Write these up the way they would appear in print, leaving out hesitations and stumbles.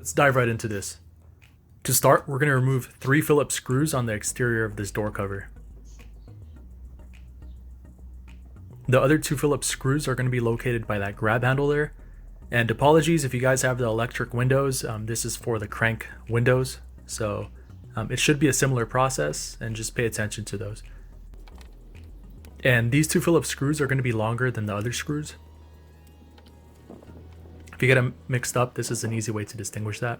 let's dive right into this. To start, we're going to remove 3 Phillips screws on the exterior of this door cover. The other 2 Phillips screws are going to be located by that grab handle there. And apologies if you guys have the electric windows, this is for the crank windows, so it should be a similar process, and just pay attention to those. And these 2 Phillips screws are going to be longer than the other screws. If you get them mixed up, this is an easy way to distinguish that.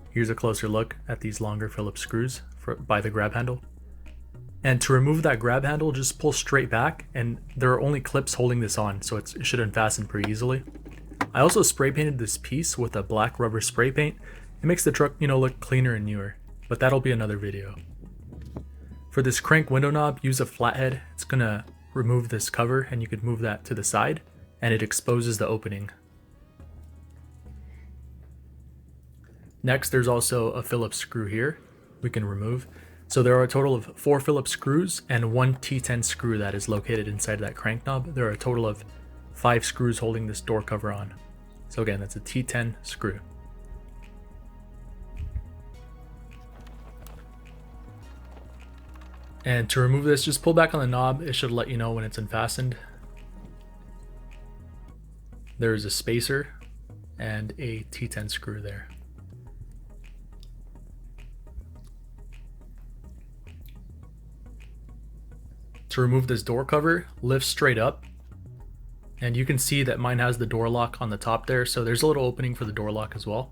Here's a closer look at these longer Phillips screws by the grab handle. And to remove that grab handle, just pull straight back, and there are only clips holding this on, so it should unfasten pretty easily. I also spray painted this piece with a black rubber spray paint. It makes the truck, look cleaner and newer, but that'll be another video. For this crank window knob, use a flathead. It's gonna remove this cover, and you could move that to the side, and it exposes the opening. Next, there's also a Phillips screw here we can remove. So there are a total of 4 Phillips screws and 1 T10 screw that is located inside that crank knob. There are a total of 5 screws holding this door cover on. So again, that's a T10 screw. And to remove this, just pull back on the knob. It should let you know when it's unfastened. There is a spacer and a T10 screw there. To remove this door cover, lift straight up, and you can see that mine has the door lock on the top there, so there's a little opening for the door lock as well.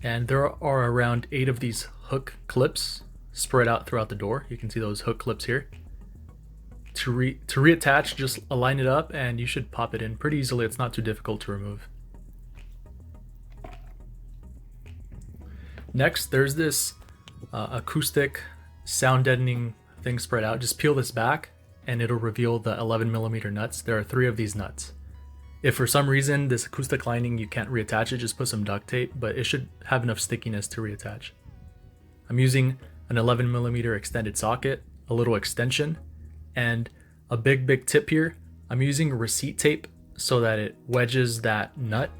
And there are around 8 of these hook clips spread out throughout the door. You can see those hook clips here. To reattach, just align it up and you should pop it in pretty easily. It's not too difficult to remove. Next, there's this acoustic sound deadening thing spread out. Just peel this back and it'll reveal the 11mm nuts. There are 3 of these nuts. If for some reason this acoustic lining you can't reattach it, just put some duct tape, but it should have enough stickiness to reattach. I'm using an 11mm extended socket, a little extension, and a big tip here. I'm using receipt tape so that it wedges that nut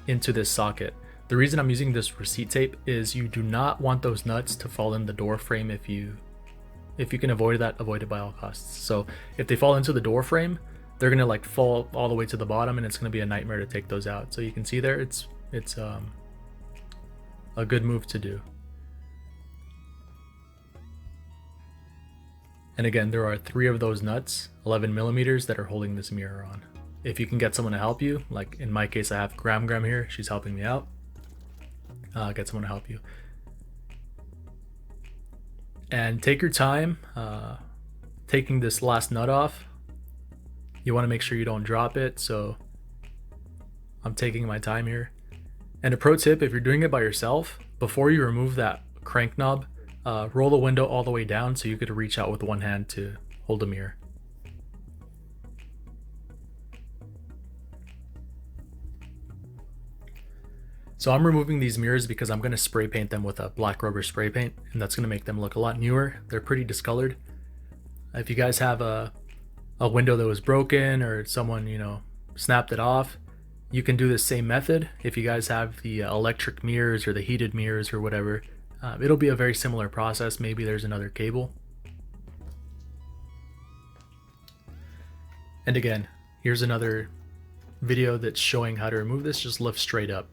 into this socket. The reason I'm using this receipt tape is you do not want those nuts to fall in the door frame. If you can avoid that, avoid it by all costs. So if they fall into the door frame, they're gonna fall all the way to the bottom, and it's gonna be a nightmare to take those out. So you can see there, it's a good move to do. And again, there are 3 of those nuts, 11mm, that are holding this mirror on. If you can get someone to help you, like in my case, I have Gram here, she's helping me out. Get someone to help you. And take your time taking this last nut off. You want to make sure you don't drop it, so I'm taking my time here. And a pro tip, if you're doing it by yourself, before you remove that crank knob, roll the window all the way down so you could reach out with one hand to hold a mirror. So I'm removing these mirrors because I'm going to spray paint them with a black rubber spray paint, and that's going to make them look a lot newer. They're pretty discolored. If you guys have a window that was broken or someone, snapped it off, you can do the same method. If you guys have the electric mirrors or the heated mirrors or whatever, it'll be a very similar process. Maybe there's another cable. And again, here's another video that's showing how to remove this. Just lift straight up.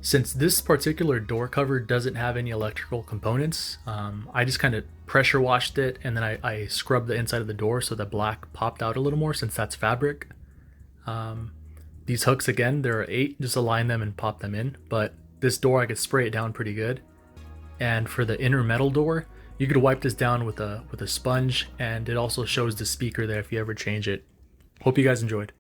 Since this particular door cover doesn't have any electrical components, I just kind of pressure washed it, and then I scrubbed the inside of the door so the black popped out a little more since that's fabric. These hooks, again, there are 8, just align them and pop them in, but this door I could spray it down pretty good. And for the inner metal door, you could wipe this down with a sponge, and it also shows the speaker there if you ever change it. Hope you guys enjoyed.